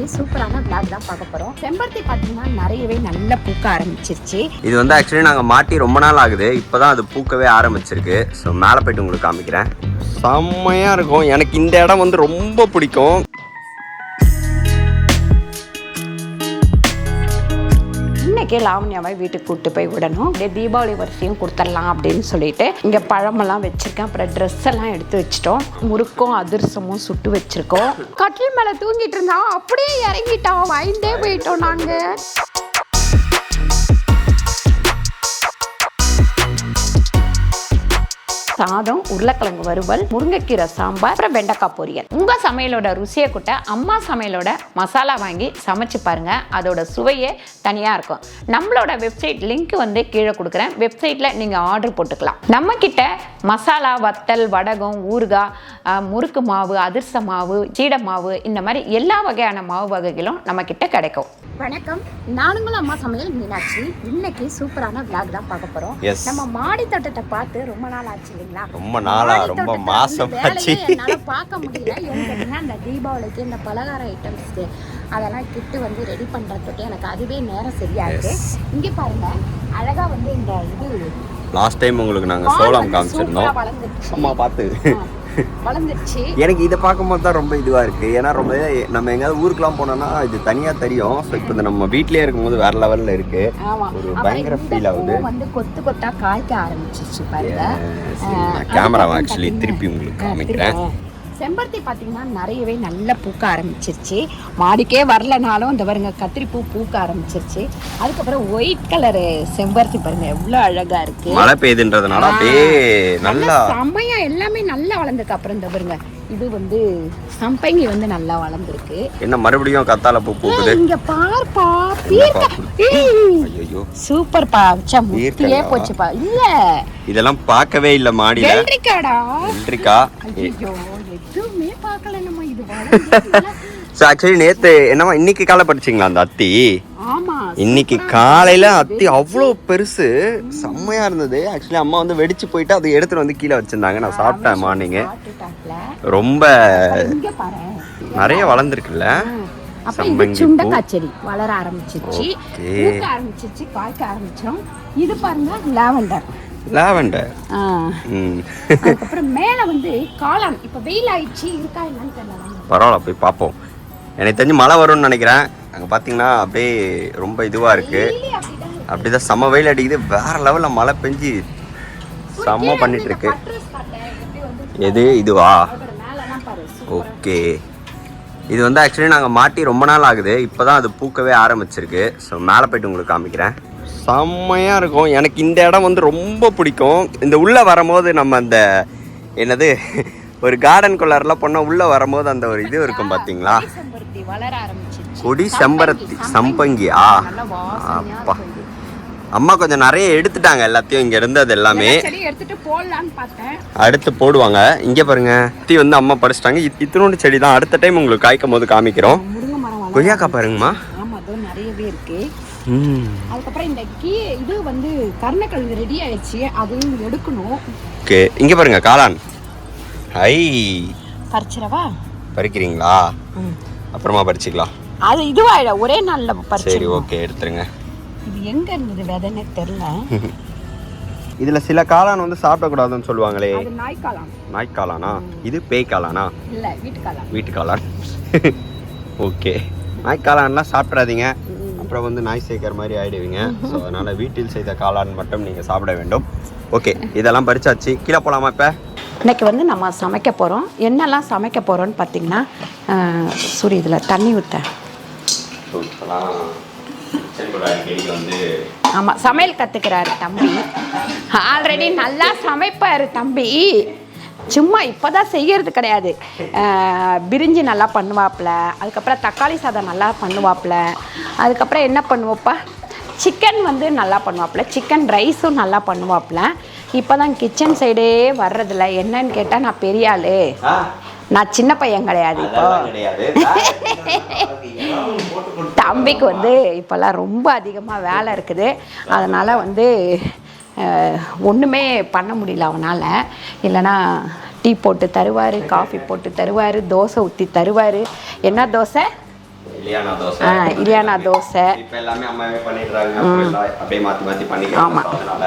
இன்னைக்கு சூப்பரான vlog தான் பார்க்க போறோம். செம்பருத்தி பாத்தீங்கன்னா நிறையவே நல்ல பூக்க ஆரம்பிச்சிருச்சு. இது வந்து ஆக்சுவலி நாங்கள் மாட்டி ரொம்ப நாள் ஆகுது, இப்போதான் அது பூக்கவே ஆரம்பிச்சிருக்கு. ஸோ மேலே போயிட்டு உங்களுக்கு காமிக்கிறேன். செம்மையாக இருக்கும். எனக்கு இந்த இடம் வந்து ரொம்ப பிடிக்கும். இன்னைக்கு லாவண்யாவை வீட்டுக்கு கூப்பிட்டு போய் விடணும். அப்படியே தீபாவளி வரிசையும் கொடுத்துடலாம் அப்படின்னு சொல்லிட்டு இங்கே பழமெல்லாம் வச்சிருக்கேன். அப்புறம் ட்ரெஸ் எல்லாம் எடுத்து வச்சிட்டோம். முறுக்கும் அதிரசமும் சுட்டு வச்சிருக்கோம். கட்டில் மேலே தூங்கிட்டு இருந்தா அப்படியே இறங்கிட்டோம். வாய்ந்தே போயிட்டோம் நாங்கள். சாதம், உருளைக்கிழங்கு வறுவல், முருங்கைக்கீரை சாம்பார், அப்புறம் வெண்டைக்காய் பொரியல். உங்க சமையலோட ருசியை கூட்ட அம்மா சமையலோட மசாலா வாங்கி சமைச்சு பாருங்க. அதோட சுவையே தனியா இருக்கும். நம்மளோட வெப்சைட் லிங்க் வந்து கீழே கொடுக்குறேன். வெப்சைட்ல நீங்க ஆர்டர் போட்டுக்கலாம். நம்ம கிட்ட மசாலா, வத்தல், வடகம், ஊறுகாய், முறுக்கு மாவு, அதிர்ச மாவு, சீடை மாவு, இந்த மாதிரி எல்லா வகையான மாவு வகைகளும் நம்ம கிட்ட கிடைக்கும். வணக்கம், நானுங்களும் அம்மா சமையல் மீனாட்சி. இன்னைக்கு சூப்பரான vlog தான் பார்க்க போறோம். நம்ம மாடி தோட்டத்தை பார்த்து ரொம்ப நாள் ஆச்சு இல்லைங்களா? ரொம்ப நாளா, ரொம்ப மாசம் ஆச்சு. என்னால பார்க்க முடியல. ஏன்னா இந்த தீபாவளிக்கு இந்த பலகார ஐட்டம்ஸ் அதெல்லாம் கிட்டு வந்து ரெடி பண்றதுக்கு எனக்கு அதுவே நேரம் சரியா இருக்கு. இங்க பாருங்க, அழகா வந்து இந்த இது லாஸ்ட் டைம் உங்களுக்கு நாங்க சோளம் காமிச்சிருந்தோம். அம்மா பார்த்து வளர்ந்துருச்சு. எனக்கு இதை பார்க்கும்போது தான் ரொம்ப இதுவாக இருக்குது. ஏன்னா ரொம்ப நம்ம எங்கேயாவது ஊருக்குலாம் போனோம்னா இது தனியாக தெரியும். ஸோ இப்போ இந்த நம்ம வீட்லேயே இருக்கும்போது வேற லெவலில் இருக்கு. ஒரு பயங்கர ஃபீல் ஆகுது. வந்து கொத்து கொத்தா காய்க்க ஆரம்பிச்சிருச்சு பாருங்க. கேமராவை ஆக்சுவலி திருப்பி உங்களுக்கு காமிக்கிறேன். செம்பருத்தி பார்த்தீங்கன்னா நிறையவே நல்ல பூக்க ஆரம்பிச்சிருச்சு. மாடிக்கே வரலனாலும் இந்த பாருங்க கத்திரிப்பூ பூக்க ஆரம்பிச்சிருச்சு. அதுக்கப்புறம் ஒயிட் கலரு செம்பருத்தி பாருங்க எவ்வளோ அழகா இருக்கு. மழை பெய்யுதுன்றதுனால அப்படியே நல்லா செம்மையா எல்லாமே நல்லா வளர்ந்துருக்கு. அப்புறம் இந்த பாருங்க இது வந்து சம்பங்கி வந்து நல்லா வளர்ந்துருக்கு. என்ன மறுபடியும் கத்தால பூ பூக்குது. இங்க பாருப்பா, ஐயோ சூப்பர் பா. முத்தியே போச்சுப்பா. இல்ல இதெல்லாம் பார்க்கவே இல்ல மாடியில. வெள்ளரிக்காடா, வெள்ளரிக்காய். ஐயோ எதுவுமே பார்க்கல நம்ம. இது வளர்ந்து ஸோ ஆக்சுவலி நேற்று என்னமா இன்னைக்கு காலை படிச்சிங்களா அந்த அத்தி? ஆமா, இன்னைக்கு காலையில அத்தி அவ்வளோ பெருசு, செம்மையா இருந்தது. ஆக்சுவலி அம்மா வந்து வெடிச்சு போயிட்டு அதை எடுத்துட்டு வந்து கீழே வச்சிருந்தாங்க. நான் சாப்பிட்டேன் மார்னிங். ரொம்ப நிறைய வளர்ந்துருக்குல்ல. சுண்டக்காய் வளர ஆரம்பிச்சிருச்சு, பூக்க ஆரம்பிச்சிருச்சு, காய்க்க ஆரம்பிச்சோம். இது பாருங்க லாவெண்டர். லாவெண்டர். அப்புறம் மேல வந்து காளான். இப்ப வெயில் ஆயிடுச்சு, இருக்கா என்னன்னு தெரியல. பரவாயில்ல, போய் பார்ப்போம். எனக்கு தெரிஞ்சு மழை வரும்னு நினைக்கிறேன். அங்கே பார்த்தீங்கன்னா அப்படியே ரொம்ப இதுவாக இருக்கு. அப்படிதான் செம்ம வெயில் அடிக்குது. வேற லெவலில் மழை பெஞ்சு செம்ம பண்ணிட்டு இருக்கு. எது இதுவா? ஓகே, இது வந்து ஆக்சுவலி நாங்கள் மாட்டி ரொம்ப நாள் ஆகுது, இப்போ தான் அது பூக்கவே ஆரம்பிச்சிருக்கு. ஸோ மேலே போய்ட்டு உங்களுக்கு காமிக்கிறேன். செம்மையாக இருக்கும். எனக்கு இந்த இடம் வந்து ரொம்ப பிடிக்கும். இந்த உள்ளே வரும்போது நம்ம அந்த என்னது ஒரு கார்டன் குள்ளாரெலாம் போனால் உள்ளே வரும்போது அந்த ஒரு இது இருக்கும் பார்த்தீங்களா? கொடி செம்பருத்தி, சம்பங்கியா? அப்பா, அம்மா கொஞ்சம் நிறைய எடுத்துட்டாங்க எல்லாத்தையும் இங்க இருந்து. அது எல்லாமே அடுத்து போடுவாங்க. இங்க பாருங்க, தீ வந்து அம்மா பறிச்சிட்டாங்க. இத்தனோண்டு செடி தான். அடுத்த டைம் உங்களுக்கு காய்க்கும் போது காமிக்கிறோம். கொய்யாக்கா பாருங்கம்மா, நிறையவே இருக்கு. அதுக்கப்புறம் இந்த இது வந்து கருணக்கிழங்கு ரெடி ஆயிடுச்சு, அதையும் எடுக்கணும். ஓகே, இங்க பாருங்க காளான். ஐ, பறிச்சிரவா? பறிக்கிறீங்களா? அப்புறமா பறிச்சுக்கலாம். அது இதுவாயிட ஒரே நாள்ல பறிச்சு. சரி, ஓகே, எடுத்துருங்க. இது எங்க இருந்தது விதைன்னு தெரியல. இதுல சில காளான் வந்து சாப்பிடக்கூடாதுன்னு சொல்லுவாங்களே. அது நாய்க்காளான். நாய்க்காளானா? இது பேய் காளானா? இல்ல, வீட்டுக்காளான். வீட்டுக்காளான். ஓகே, நாய்க்காளான்லாம் சாப்பிடாதீங்க, அப்புறம் வந்து நாய் சேர்க்கிற மாதிரி ஆயிடுவீங்க. ஸோ அதனால வீட்டில் செய்த காளான் மட்டும் நீங்க சாப்பிட வேண்டும். ஓகே, இதெல்லாம் பறிச்சாச்சு. கீழே போலாமா? இப்போ இன்னைக்கு வந்து நம்ம சமைக்க போகிறோம். என்னெல்லாம் சமைக்க போகிறோன்னு பார்த்தீங்கன்னா, சூரிய இதில் தண்ணி ஊற்ற. ஆமாம், சமையல் கற்றுக்கிறாரு தம்பி. ஆல்ரெடி நல்லா சமைப்பார் தம்பி. சும்மா இப்போ தான் செய்கிறது கிடையாது. பிரிஞ்சி நல்லா பண்ணுவாப்புல, அதுக்கப்புறம் தக்காளி சாதம் நல்லா பண்ணுவாப்புல, அதுக்கப்புறம் என்ன பண்ணுவோப்பா, சிக்கன் வந்து நல்லா பண்ணுவாப்புல, சிக்கன் ரைஸும் நல்லா பண்ணுவாப்புல. இப்போ தான் கிச்சன் சைடே வர்றதில்ல. என்னன்னு கேட்டால் நான் பெரிய ஆள், நான் சின்ன பையன் கிடையாது. இப்போ தம்பிக்கு வந்து இப்போல்லாம் ரொம்ப அதிகமாக வேலை இருக்குது. அதனால் வந்து ஒன்றுமே பண்ண முடியல அவனால். இல்லைன்னா டீ போட்டு தருவார், காஃபி போட்டு தருவார், தோசை ஊற்றி தருவார். என்ன தோசை? இலியானா தோசை. இலியானா தோசை இப்போ எல்லாமே அம்மாவே பண்ணிடுறாங்க. அப்படியே மாற்றி மாற்றி பண்ணிக்கலாம். அதனால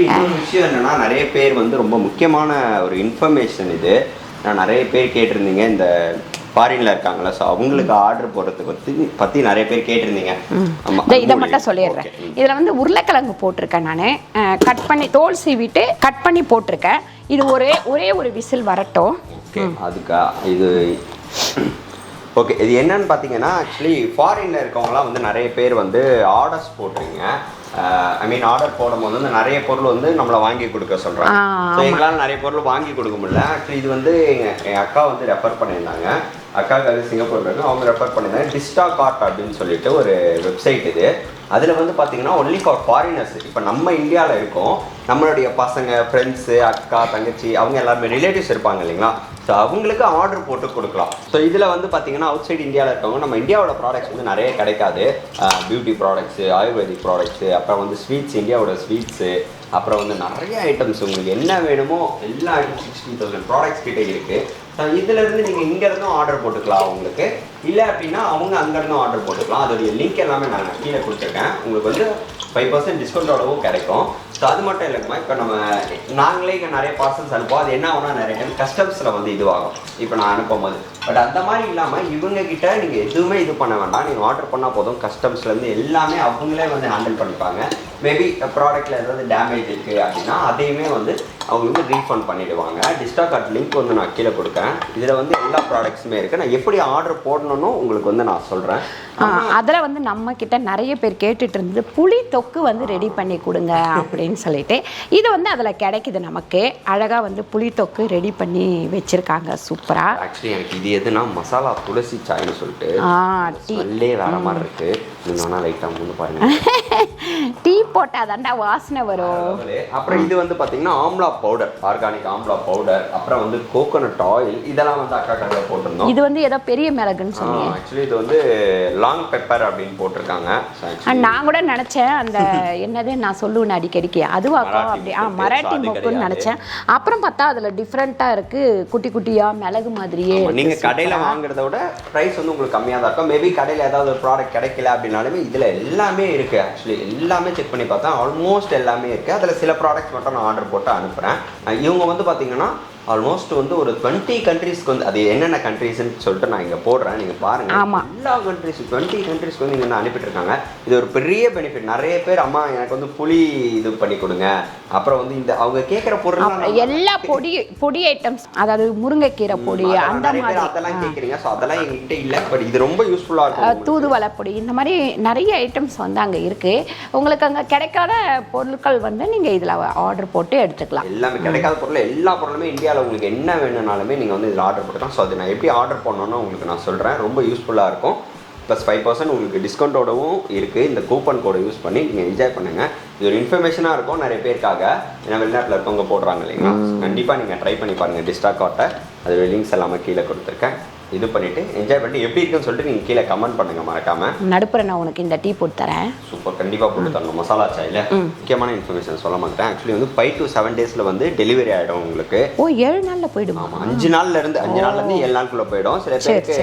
இன்னொரு விஷயம் என்னன்னா, நிறைய பேர் வந்து ரொம்ப முக்கியமான ஒரு இன்ஃபர்மேஷன் இது. நான் நிறைய பேர் கேட்டிருந்தீங்க, இந்த ஃபாரின்ல இருக்காங்களா, ஸோ அவங்களுக்கு ஆர்டர் போடுறதுக்கு பற்றி நிறைய பேர் கேட்டிருந்தீங்க. இதை மட்டும் சொல்லிடுறேன். இதில் வந்து உருளைக்கிழங்கு போட்டிருக்கேன். நான் கட் பண்ணி தோல் சீவிட்டு கட் பண்ணி போட்டிருக்கேன். இது ஒரே ஒரு விசில் வரட்டும். ஓகே, அதுக்கா இது ஓகே. இது என்னன்னு பார்த்தீங்கன்னா, ஆக்சுவலி ஃபாரின்ல இருக்கவங்களாம் வந்து நிறைய பேர் வந்து ஆர்டர்ஸ் போடுறீங்க. ஐ மீன் ஆர்டர் போடும்போது வந்து நிறைய பொருள் வந்து நம்மளை வாங்கி கொடுக்க சொல்கிறாங்க. ஸோ எங்களால் நிறைய பொருள் வாங்கி கொடுக்க முடியல. ஆக்சுவலி இது வந்து என் அக்கா வந்து ரெஃபர் பண்ணியிருந்தாங்க. அக்காவுக்கு சிங்கப்பூர்ல இருக்கு, அவங்க ரெஃபர் பண்ணியிருந்தாங்க. டிஸ்டாகார்ட் அப்படின்னு சொல்லிட்டு ஒரு வெப்சைட் இது. அதில் வந்து பார்த்தீங்கன்னா ஒன்லி ஃபார் ஃபாரினர்ஸ். இப்போ நம்ம இந்தியாவில் இருக்கோம், நம்மளுடைய பசங்க, ஃப்ரெண்ட்ஸு, அக்கா, தங்கச்சி, அவங்க எல்லாருமே ரிலேட்டிவ்ஸ் இருப்பாங்க இல்லைங்களா, ஸோ அவங்களுக்கு ஆர்டர் போட்டு கொடுக்கலாம். ஸோ இதில் வந்து பார்த்தீங்கன்னா அவுட் சைடு இந்தியாவில் இருக்கவங்க நம்ம இந்தியாவோட ப்ராடக்ட்ஸ் வந்து நிறைய கிடைக்காது. பியூட்டி ப்ராடக்ட்ஸு, ஆயுர்வேதிக் ப்ராடக்ட்ஸு, அப்புறம் வந்து ஸ்வீட்ஸ், இந்தியாவோட ஸ்வீட்ஸு, அப்புறம் வந்து நிறைய ஐட்டம்ஸ் உங்களுக்கு என்ன வேணுமோ எல்லா ஐட்டம் 60,000 ப்ராடக்ட்ஸ் கிட்டே இருக்குது. இதிலேருந்து நீங்கள் இங்கேருந்தும் ஆர்டர் போட்டுக்கலாம் உங்களுக்கு. இல்லை அப்படின்னா அவங்க அங்கேருந்தும் ஆர்டர் போட்டுக்கலாம். அதோடைய லிங்க் எல்லாமே நான் கீழே கொடுத்துருக்கேன். உங்களுக்கு வந்து 5% டிஸ்கவுண்டோடவும் கிடைக்கும். ஸோ அது மட்டும் இல்லைங்கம்மா, இப்போ நாங்களே இங்கே நிறைய பார்சல்ஸ் அனுப்போம். அது என்ன ஆகுனா நிறைய டைம் கஸ்டம்ஸில் வந்து இதுவாகும் இப்போ நான் அனுப்பும் போது. பட் அந்த மாதிரி இல்லாமல் இவங்ககிட்ட நீங்கள் எதுவுமே இது பண்ண வேண்டாம். நீங்கள் ஆர்டர் பண்ணால் போதும். கஸ்டம்ஸ்லேருந்து எல்லாமே அவங்களே வந்து ஹேண்டில் பண்ணிப்பாங்க. மேபி ப்ராடக்ட்டில் ஏதாவது டேமேஜ் இருக்குது அப்படின்னா அதையுமே வந்து அவங்க வந்து ரீஃபண்ட் பண்ணிவிடுவாங்க. டிஸ்டாகார்ட் லிங்க் வந்து நான் கீழே கொடுத்தேன். இதில் வந்து எல்லா ப்ராடக்ட்ஸுமே இருக்குது. நான் எப்படி ஆர்டர் போடணும்னு உங்களுக்கு வந்து நான் சொல்கிறேன். அதில் வந்து நம்ம கிட்ட நிறைய பேர் கேட்டுட்டு இருந்தது, புளி தொக்கு வந்து ரெடி பண்ணி கொடுங்க அப்படின்னு சொல்லிட்டு. இது வந்து அதில் கிடைக்குது நமக்கு. அழகாக வந்து புளி தொக்கு ரெடி பண்ணி வச்சுருக்காங்க சூப்பராக. ஆக்சுவலி எனக்கு இது எதுனா மசாலா துளசி சாய்னு சொல்லிட்டு ஸ்மெல்லே வேறு மாதிரி இருக்குது. இன்னொன்னா லைட்டாக முன்னு பாருங்கள். டீ போட்டால் தாண்டா வாசனை வரும். அப்புறம் இது வந்து பார்த்தீங்கன்னா amla powder, organic amla powder, அப்புறம் வந்து கோகோனட் ஆயில், இதெல்லாம் வந்து அக்கா கடையில் போட்டிருந்தோம். இது வந்து ஏதோ பெரிய மிளகுன்னு சொன்னீங்க. ஆக்சுவலி இது வந்து லாங் பெப்பர் அப்படின்னு போட்டிருக்காங்க. நான் கூட நினச்சேன் அந்த என்னது நான் சொல்லுவேன் அடிக்கடிக்கு அதுவாக்கும் அப்படி மராட்டி மொக்குன்னு நினச்சேன். அப்புறம் பார்த்தா அதில் டிஃப்ரெண்ட்டாக இருக்குது, குட்டி குட்டியாக மிளகு மாதிரியே. நீங்கள் கடையில் வாங்குறத விட ப்ரைஸ் வந்து உங்களுக்கு கம்மியாக தான் இருக்கும். மேபி கடையில் ஏதாவது ஒரு ப்ராடக்ட் கிடைக்கல அப்படின்னாலுமே இதில் எல்லாமே இருக்குது. ஆக்சுவலி எல்லாமே செக் பண்ணி பார்த்தா ஆல்மோஸ்ட் எல்லாமே இருக்குது. அதில் சில ப்ராடக்ட்ஸ் மட்டும் நான் ஆர்டர் போட்டு அனுப்புகிறேன். இவங்க வந்து பார்த்தீங்கன்னா ஆல்மோஸ்ட் வந்து ஒரு 20 கண்ட்ரீஸ்க்கு வந்து, அது என்னென்ன கண்ட்ரீஸ்ன்னு சொல்லிட்டு நான் இங்கே போடுறேன், நீங்கள் பாருங்கள். எல்லா கண்ட்ரீஸ் 20 கண்ட்ரீஸ்க்கு வந்து இங்கே அனுப்பிட்டு இருக்காங்க. இது ஒரு பெரிய பெனிஃபிட். நிறைய பேர் அம்மா எனக்கு வந்து புளி இது பண்ணி கொடுங்க, அப்புறம் வந்து இந்த அவங்க கேட்குற பொருள் எல்லா பொடி ஐட்டம்ஸ், அதாவது முருங்கைக்கீரை பொடி அந்த மாதிரி அதெல்லாம் கேட்குறீங்க. ஸோ அதெல்லாம் எங்ககிட்ட இல்லை. பட் இது ரொம்ப யூஸ்ஃபுல்லாக இருக்கும். தூதுவளை பொடி, இந்த மாதிரி நிறைய ஐட்டம்ஸ் வந்து அங்கே இருக்குது. உங்களுக்கு அங்கே கிடைக்காத பொருட்கள் வந்து நீங்கள் இதில் ஆர்டர் போட்டு எடுத்துக்கலாம். எல்லாமே கிடைக்காத பொருள், எல்லா பொருளுமே இந்தியாவில் உங்களுக்கு என்ன வேணும்னாலுமே நீங்கள் வந்து இதில் ஆர்டர் போட்டுக்கலாம். ஸோ அது நான் எப்படி ஆர்டர் பண்ணணும்னு உங்களுக்கு நான் சொல்கிறேன். ரொம்ப யூஸ்ஃபுல்லாக இருக்கும். ப்ளஸ் 5% உங்களுக்கு டிஸ்கவுண்ட்டோடவும் இருக்குது. இந்த கூப்பன் கோடை யூஸ் பண்ணி நீங்கள் என்ஜாய் பண்ணுங்கள். இது ஒரு இன்ஃபர்மேஷனாக இருக்கும் நிறைய பேருக்காக. ஏன்னா வெளிநாட்டில் இருக்கவங்க போடுறாங்க இல்லைங்களா. கண்டிப்பாக நீங்கள் ட்ரை பண்ணி பாருங்கள் டிஸ்டாகார்ட்டை. அது லிங்க்ஸ் எல்லாமே கீழே கொடுத்துருக்கேன். இது பண்ணிவிட்டு என்ஜாய் பண்ணி எப்படி இருக்குன்னு சொல்லிட்டு நீங்கள் கீழே கமெண்ட் பண்ணுங்கள் மறக்காமல். நடுப்புற நான் உனக்கு இந்த டீ போட்டு தரேன். சூப்பர், கண்டிப்பாக போட்டு தரணும். மசாலா சாயில் முக்கியமான இன்ஃபர்மேஷன் சொல்ல மாட்டேன். ஆக்சுவலி வந்து 5 to 7 டேஸில் வந்து டெலிவரி ஆகிடும் உங்களுக்கு. 7 நாளில் போயிடும். ஆமாம், 5 நாள்லேருந்து 7 நாளுக்குள்ளே போயிடும். சில பேருக்கு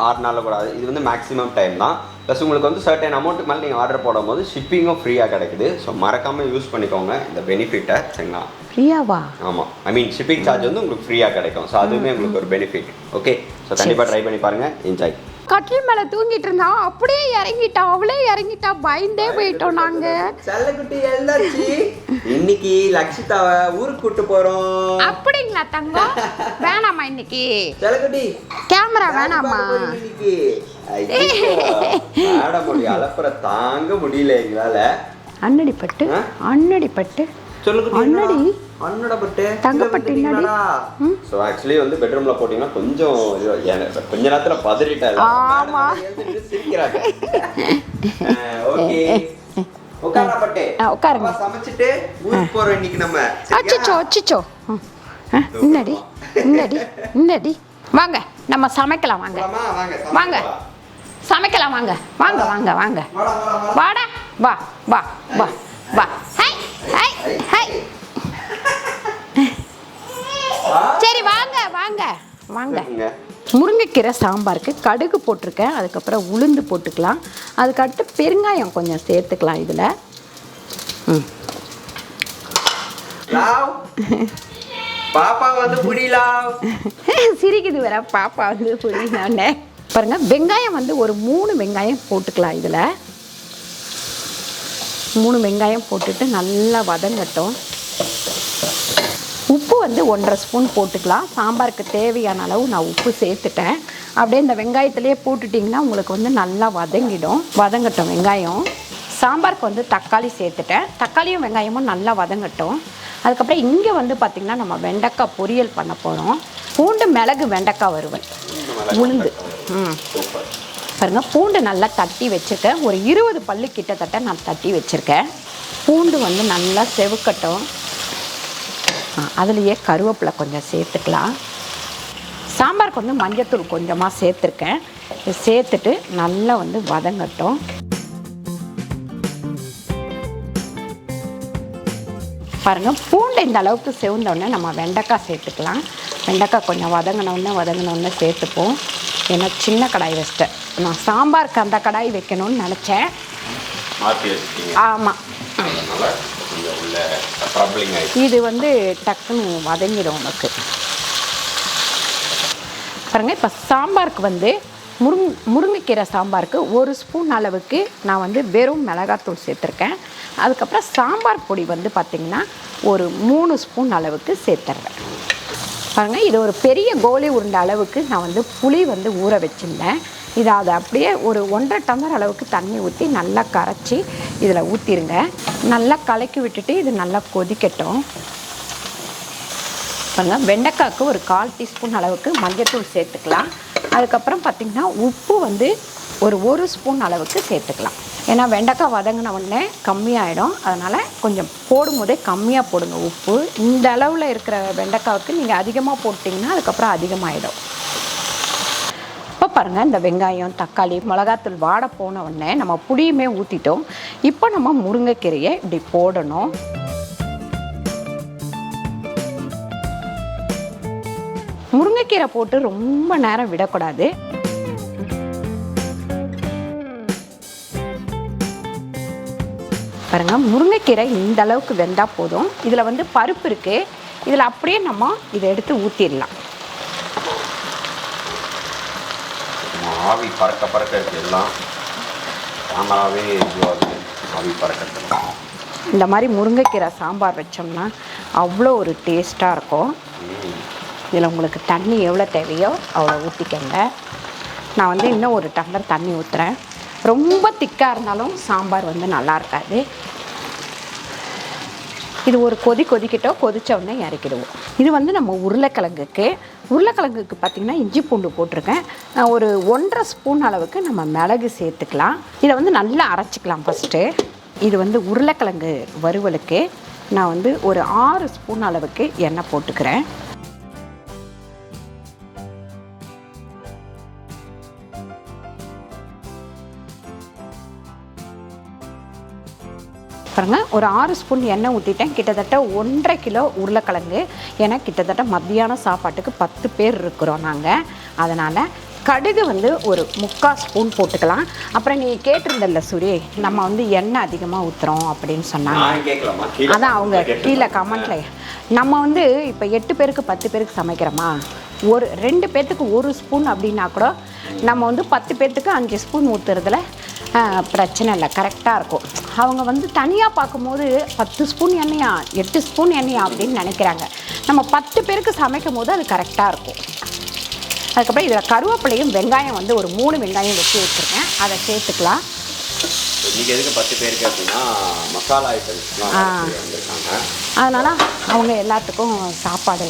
6 நாளில் கூட. இது வந்து மேக்ஸிமம் டைம் தான். ப்ளஸ் உங்களுக்கு வந்து சர்டன் அமௌண்ட்டுக்கு மேலே நீங்கள் ஆர்டர் போடும்போது ஷிப்பிங்கும் ஃப்ரீயாக கிடைக்குது. ஸோ மறக்காமல் யூஸ் பண்ணிக்கோங்க இந்த பெனிஃபிட்டை. சரிங்களா? ஃப்ரீயாவா? ஆமாம், ஐ மீன் ஷிப்பிங் சார்ஜ் வந்து உங்களுக்கு ஃப்ரீயாக கிடைக்கும். ஸோ அதுவுமே உங்களுக்கு ஒரு பெனிஃபிட். ஓகே, ஸோ கண்டிப்பாக ட்ரை பண்ணி பாருங்கள். என்ஜாய். கட்டில் மேலே தூங்கிட்டு இருந்தா அப்படியே இறங்கிட்டா, அவளே இறங்கிட்டா, பயந்தே போயிட்டோம் நாங்க. செல்லக்குட்டி எழுந்தாச்சு. இன்னைக்கு லக்ஷிதாவை ஊருக்கு கூட்டு போறோம். அப்படிங்களா தங்கம்? வேணாமா இன்னைக்கு செல்லக்குட்டி கேமரா வேணாமா? இன்னைக்கு ஆட முடியும், அலப்புற தாங்க முடியல எங்களால. அன்னடிப்பட்டு சொல்லுங்க. அன்னடப்பட்டு தங்கப்பட்டு என்னடி? சோ ஆக்சுவலி வந்து பெட்ரூம்ல போட்டீங்கன்னா கொஞ்சம் கொஞ்ச நேரத்துல பதறிட்டாரு. ஆமா, சிரிக்கிறாங்க. ஓகே, உட்காரப்பட்டு உட்காருங்க. சமைச்சிட்டு ஊருக்கு போறோம் இன்னைக்கு நம்ம. அச்சச்சோ இன்னடி வாங்க நம்ம சமைக்கலாம். வாங்க வாங்க சமைக்கலாம். வாங்க வாங்க வாங்க வாங்க வாடா, வா வா வா வா. High high high. சரி வாங்க வாங்க வாங்க. முருங்கைக்கீரை சாம்பாருக்கு கடுகு போட்டிருக்கேன், அதுக்கப்புறம் உளுந்து போட்டுக்கலாம், அதுக்கடுத்து பெருங்காயம் கொஞ்சம் சேர்த்துக்கலாம் இதில். பாப்பா வந்து புரியலாம் சிரிக்குது வேற, பாப்பா வந்து புரியலான்னே. பாருங்க, வெங்காயம் வந்து ஒரு 3 வெங்காயம் போட்டுக்கலாம் இதில். 3 வெங்காயம் போட்டுட்டு நல்லா வதங்கட்டும். உப்பு வந்து 1.5 ஸ்பூன் போட்டுக்கலாம். சாம்பாருக்கு தேவையான அளவு நான் உப்பு சேர்த்துட்டேன். அப்படியே இந்த வெங்காயத்துலேயே போட்டுட்டிங்கன்னா உங்களுக்கு வந்து நல்லா வதங்கட்டும் வெங்காயம். சாம்பாருக்கு வந்து தக்காளி சேர்த்துட்டேன். தக்காளியும் வெங்காயமும் நல்லா வதங்கட்டும். அதுக்கப்புறம் இங்கே வந்து பார்த்திங்கன்னா நம்ம வெண்டைக்காய் பொரியல் பண்ண போகிறோம். பூண்டு மிளகு வெண்டைக்காய் வறுவல், உளுந்து. பாருங்கள், பூண்டு நல்லா தட்டி வச்சுருக்கேன். ஒரு 20 பல்லு கிட்டத்தட்ட நான் தட்டி வச்சுருக்கேன். பூண்டு வந்து நல்லா செவுக்கட்டும். அதுலேயே கருவேப்பிலை கொஞ்சம் சேர்த்துக்கலாம். சாம்பாருக்கு வந்து மஞ்சத்தூள் கொஞ்சமாக சேர்த்துருக்கேன். சேர்த்துட்டு நல்லா வந்து வதங்கட்டும். பாருங்கள், பூண்டு இந்த அளவுக்கு செவந்தோடனே நம்ம வெண்டைக்காய் சேர்த்துக்கலாம். வெண்டைக்காய் கொஞ்சம் வதங்கினோடனே சேர்த்துப்போம். ஏன்னா சின்ன கடாய் வச்சிட்டேன் நான். சாம்பாருக்கு அந்த கடாய் வைக்கணும்னு நினச்சேன். ஆமாம், இது வந்து டக்குன்னு வதங்கிடும் உனக்கு. பாருங்கள், இப்போ சாம்பாருக்கு வந்து முருங்கைக்கீரை சாம்பாருக்கு 1 ஸ்பூன் அளவுக்கு நான் வந்து வெறும் மிளகாத்தூள் சேர்த்துருக்கேன். அதுக்கப்புறம் சாம்பார் பொடி வந்து பார்த்திங்கன்னா ஒரு 3 ஸ்பூன் அளவுக்கு சேர்த்துட்றேன். பாருங்கள், இது ஒரு பெரிய கோலி உருண்டை அளவுக்கு நான் வந்து புளி வந்து ஊற வச்சுருந்தேன். இதை அதை அப்படியே ஒரு 1.5 டம்ளர் அளவுக்கு தண்ணி ஊற்றி நல்லா கரைச்சி இதில் ஊற்றிடுங்க. நல்லா கலக்கி விட்டுட்டு இது நல்லா கொதிக்கட்டும். பாருங்கள், வெண்டைக்காய்க்கு ஒரு 1/4 டீஸ்பூன் அளவுக்கு மஞ்சத்தூள் சேர்த்துக்கலாம். அதுக்கப்புறம் பார்த்திங்கன்னா உப்பு வந்து ஒரு 1 ஸ்பூன் அளவுக்கு சேர்த்துக்கலாம். ஏன்னா வெண்டைக்காய் வதங்கின உடனே கம்மியாகிடும். அதனால் கொஞ்சம் போடும்போதே கம்மியாக போடுங்க உப்பு. இந்த அளவில் இருக்கிற வெண்டைக்காய்க்கு நீங்கள் அதிகமாக போட்டிங்கன்னா அதுக்கப்புறம் அதிகமாகிடும். இப்போ பாருங்கள், இந்த வெங்காயம் தக்காளி மிளகாத்தூள் வாட போன உடனே நம்ம புளியுமே ஊற்றிட்டோம். இப்போ நம்ம முருங்கைக்கீரையை இப்படி போடணும். முருங்கைக்கீரை போட்டு ரொம்ப நேரம் விடக்கூடாது. பாருங்கள், முருங்கைக்கீரை இந்த அளவுக்கு வெந்தால் போதும். இதில் வந்து பருப்பு இருக்குது. இதில் அப்படியே நம்ம இதை எடுத்து ஊற்றிடலாம். ஆவி பறக்க இருக்கு எல்லாம். கேமராவே ஆவி பறக்க. இந்த மாதிரி முருங்கைக்கீரை சாம்பார் வச்சோம்னா அவ்வளோ ஒரு டேஸ்ட்டாக இருக்கும். இதில் உங்களுக்கு தண்ணி எவ்வளோ தேவையோ அவ்வளோ ஊற்றிக்கங்க. நான் வந்து இன்னும் 1 டம்ளர் தண்ணி ஊற்றுறேன். ரொம்ப திக்காக இருந்தாலும் சாம்பார் வந்து நல்லா இருக்காது. இது ஒரு கொதிக்கிட்டோம். கொதித்த உடனே இறக்கிடுவோம். இது வந்து நம்ம உருளைக்கிழங்குக்கு பார்த்திங்கன்னா இஞ்சி பூண்டு போட்டிருக்கேன். ஒரு 1.5 ஸ்பூன் அளவுக்கு நம்ம மிளகு சேர்த்துக்கலாம். இதை வந்து நல்லா அரைச்சிக்கலாம் ஃபஸ்ட்டு. இது வந்து உருளைக்கிழங்கு வறுவலுக்கு நான் வந்து ஒரு 6 ஸ்பூன் அளவுக்கு எண்ணெய் போட்டுக்கிறேன். பாருங்கள், ஒரு 6 ஸ்பூன் எண்ணெய் ஊற்றிட்டேன். கிட்டத்தட்ட 1.5 கிலோ உருளைக்கிழங்கு. ஏன்னா கிட்டத்தட்ட மத்தியான சாப்பாட்டுக்கு 10 பேர் இருக்கிறோம் நாங்கள். அதனால் கடுகு வந்து ஒரு 3/4 ஸ்பூன் போட்டுக்கலாம். அப்புறம் நீ கேட்டிருந்தல்ல சுரே, நம்ம வந்து எண்ணெய் அதிகமாக ஊற்றுறோம் அப்படின்னு சொன்னாங்க. அதான் அவங்க கீழே கமெண்ட்டில் நம்ம வந்து இப்போ 8 பேருக்கு 10 பேருக்கு சமைக்கிறோமா, ஒரு 2 பேர்த்துக்கு 1 ஸ்பூன் அப்படின்னா கூட நம்ம வந்து 10 பேர்த்துக்கு 5 ஸ்பூன் ஊற்றுறதுல பிரச்சனை இல்லை, கரெக்டாக இருக்கும். அவங்க வந்து தனியாக பார்க்கும்போது 10 ஸ்பூன் எண்ணெயா 8 ஸ்பூன் எண்ணெயா அப்படின்னு நினைக்கிறாங்க. நம்ம 10 பேருக்கு சமைக்கும் போது அது கரெக்டாக இருக்கும். அதுக்கப்புறம் இதில் கருவேப்பிலையும் வெங்காயம் வந்து ஒரு 3 வெங்காயம் வெட்டி வச்சுருக்கேன், அதை சேர்த்துக்கலாம். இன்றைக்கி எதுக்கு 10 பேருக்கு அப்படின்னா மசாலா ஐட்டம்ஸ்லாம் அதனால் அவங்க எல்லாத்துக்கும் சாப்பாடு,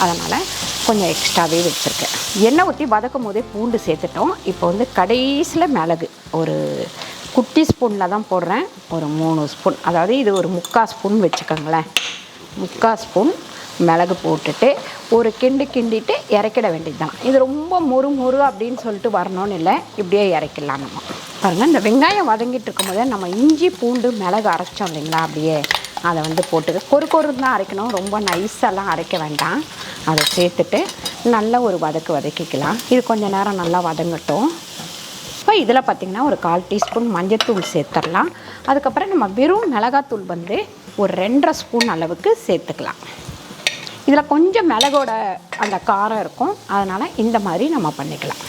அதனால் கொஞ்சம் எக்ஸ்ட்ராவே வச்சுருக்கேன். எண்ணெய் ஊற்றி வதக்கும் போதே பூண்டு சேர்த்துட்டோம். இப்போ வந்து கடைசியில் மிளகு ஒரு குட்டி ஸ்பூனில் தான் போடுறேன். ஒரு 3 ஸ்பூன், அதாவது இது ஒரு 3/4 ஸ்பூன் வச்சுக்கோங்களேன். 3/4 ஸ்பூன் மிளகு போட்டுட்டு ஒரு கிண்டிட்டு இறக்கிட வேண்டியது தான். இது ரொம்ப மொறு அப்படின்னு சொல்லிட்டு வரணும்னு இல்லை, இப்படியே இறக்கிடலாம் நம்ம. பாருங்கள், இந்த வெங்காயம் வதங்கிட்டு இருக்கும்போதே நம்ம இஞ்சி பூண்டு மிளகு அரைச்சோம் இல்லைங்களா, அப்படியே அதை வந்து போட்டு கொரு தான் அரைக்கணும். ரொம்ப நைஸெல்லாம் அரைக்க வேண்டாம். அதை சேர்த்துட்டு நல்லா ஒரு வதக்கிக்கலாம். இது கொஞ்சம் நேரம் நல்லா வதங்கட்டும். இப்போ இதில் பார்த்திங்கன்னா ஒரு 1/4 டீஸ்பூன் மஞ்சள்தூள் சேர்த்துடலாம். அதுக்கப்புறம் நம்ம வெறும் மிளகாத்தூள் வந்து ஒரு 2.5 ஸ்பூன் அளவுக்கு சேர்த்துக்கலாம். இதில் கொஞ்சம் மிளகோட அந்த காரம் இருக்கும், அதனால் இந்த மாதிரி நம்ம பண்ணிக்கலாம்.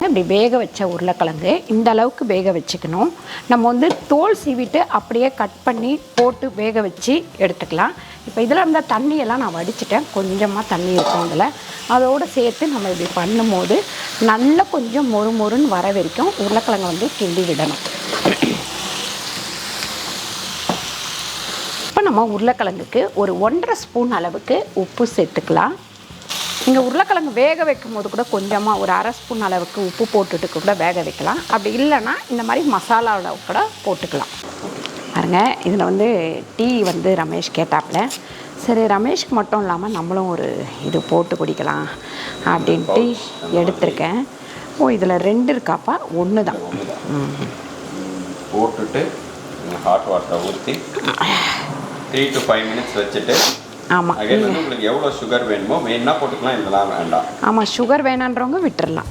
இப்படி வேக வச்ச உருளைக்கிழங்கு இந்த அளவுக்கு வேக வச்சுக்கணும். நம்ம வந்து தோல் சீவிட்டு அப்படியே கட் பண்ணி போட்டு வேக வச்சு எடுத்துக்கலாம். இப்போ இதில் இருந்த தண்ணியெல்லாம் நான் வடிச்சிட்டேன். கொஞ்சமாக தண்ணி இருக்கும் இதில். அதோடு சேர்த்து நம்ம இப்படி பண்ணும்போது நல்லா கொஞ்சம் மொறுன்னு வர வரைக்கும் உருளைக்கிழங்கு வந்து கிண்டி விடணும். இப்போ நம்ம உருளைக்கிழங்குக்கு ஒரு 1.5 ஸ்பூன் அளவுக்கு உப்பு சேர்த்துக்கலாம். நீங்கள் உருளைக்கிழங்கு வேக வைக்கும் போது கூட கொஞ்சமாக ஒரு 1/2 ஸ்பூன் அளவுக்கு உப்பு போட்டுட்டு கூட வேக வைக்கலாம். அப்படி இல்லைன்னா இந்த மாதிரி மசாலாவில் கூட போட்டுக்கலாம். பாருங்க, இதில் வந்து டீ வந்து ரமேஷ் கேட்டாப்புல. சரி, ரமேஷ்க்கு மட்டும் இல்லாமல் நம்மளும் ஒரு இது போட்டு குடிக்கலாம் அப்படின்ட்டு எடுத்திருக்கேன். ஓ, இதில் 2 இருக்காப்பா, 1 தான். போட்டுட்டு ஹாட் வாட்டரை ஊற்றி 3 to 5 minutes வச்சுட்டு. ஆமாம், உங்களுக்கு எவ்வளோ சுகர் வேணுமோ வேணா போட்டுக்கலாம், இதெல்லாம் வேண்டாம். ஆமாம், சுகர் வேணான்றவங்க விட்டுறலாம்.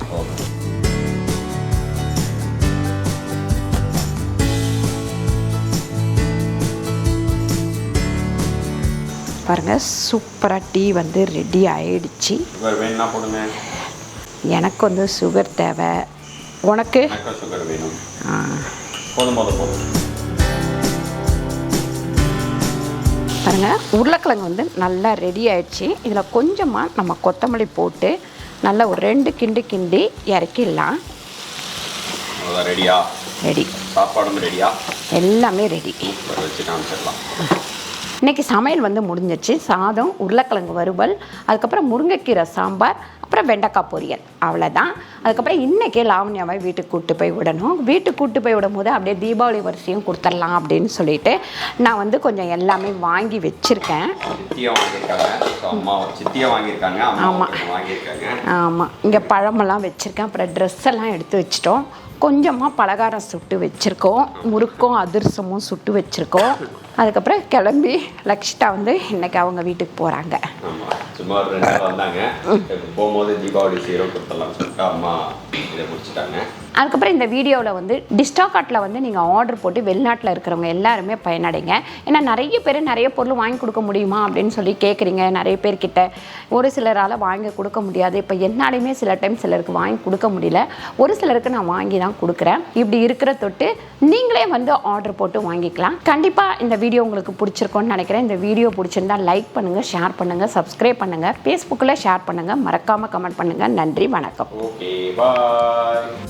பாருங்கள், சூப்பராக டீ வந்து ரெடி ஆயிடுச்சு. சுகர் வேணும்னா போடுங்க. எனக்கு வந்து சுகர் தேவை. உனக்கு? சுகர் வேணும். போதும். பாருங்கள், உருளைக்கிழங்கு வந்து நல்லா ரெடி ஆயிடுச்சு. இதில் கொஞ்சமாக நம்ம கொத்தமல்லி போட்டு நல்லா ஒரு 2 கிண்டி இறக்கிடலாம். ரெடியா? ரெடி. சாப்பாடும் ரெடியா? எல்லாமே ரெடி. வச்சு காமிச்சிடலாம். இன்றைக்கி சமையல் வந்து முடிஞ்சிச்சு. சாதம், உருளைக்கிழங்கு வறுவல், அதுக்கப்புறம் முருங்கைக்கீரை சாம்பார், அப்புறம் வெண்டைக்காய் பொரியல், அவ்வளோதான். அதுக்கப்புறம் இன்றைக்கே லாவண்யாவை வீட்டுக்கு கூப்பிட்டு போய் விடணும். வீட்டுக்கு கூப்பிட்டு போய் விடும் போது அப்படியே தீபாவளி வரிசையும் கொடுத்துடலாம் அப்படின்னு சொல்லிட்டு நான் வந்து கொஞ்சம் எல்லாமே வாங்கி வச்சுருக்கேன். ஆமாம், இங்கே பழமெல்லாம் வச்சுருக்கேன். அப்புறம் ட்ரெஸ் எல்லாம் எடுத்து வச்சிட்டோம். கொஞ்சமாக பலகாரம் சுட்டு வச்சுருக்கோம். முறுக்கும் அதிரசமும் சுட்டு வச்சுருக்கோம். அதுக்கப்புறம் கிளம்பி லக்ஷிதா வந்து இன்னைக்கு அவங்க வீட்டுக்கு போகிறாங்க. சும்மா 2 நாள் வந்தாங்க. போகும்போது தீபாவளி சீரம் கொடுத்துடலாம் சொல்லிட்டு அம்மா இதை முடிச்சுட்டாங்க. அதுக்கப்புறம் இந்த வீடியோவில் வந்து டிஸ்டாகார்ட்டில் வந்து நீங்கள் ஆர்டர் போட்டு வெளிநாட்டில் இருக்கிறவங்க எல்லாருமே பயனடைங்க. ஏன்னா நிறைய பேர் நிறைய பொருள் வாங்கி கொடுக்க முடியுமா அப்படின்னு சொல்லி கேட்குறீங்க. நிறைய பேர்கிட்ட ஒரு சிலரால் வாங்கி கொடுக்க முடியாது. இப்போ என்னாலையுமே சில டைம் சிலருக்கு வாங்கி கொடுக்க முடியல. ஒரு சிலருக்கு நான் வாங்கி தான் கொடுக்குறேன். இப்படி இருக்கிற தொட்டு நீங்களே வந்து ஆர்டர் போட்டு வாங்கிக்கலாம். கண்டிப்பாக இந்த வீடியோ உங்களுக்கு பிடிச்சிருக்கோன்னு நினைக்கிறேன். இந்த வீடியோ பிடிச்சிருந்தா லைக் பண்ணுங்கள், ஷேர் பண்ணுங்கள், சப்ஸ்கிரைப் பண்ணுங்கள், ஃபேஸ்புக்கில் ஷேர் பண்ணுங்கள், மறக்காமல் கமெண்ட் பண்ணுங்கள். நன்றி, வணக்கம். ஓகே, பாய்.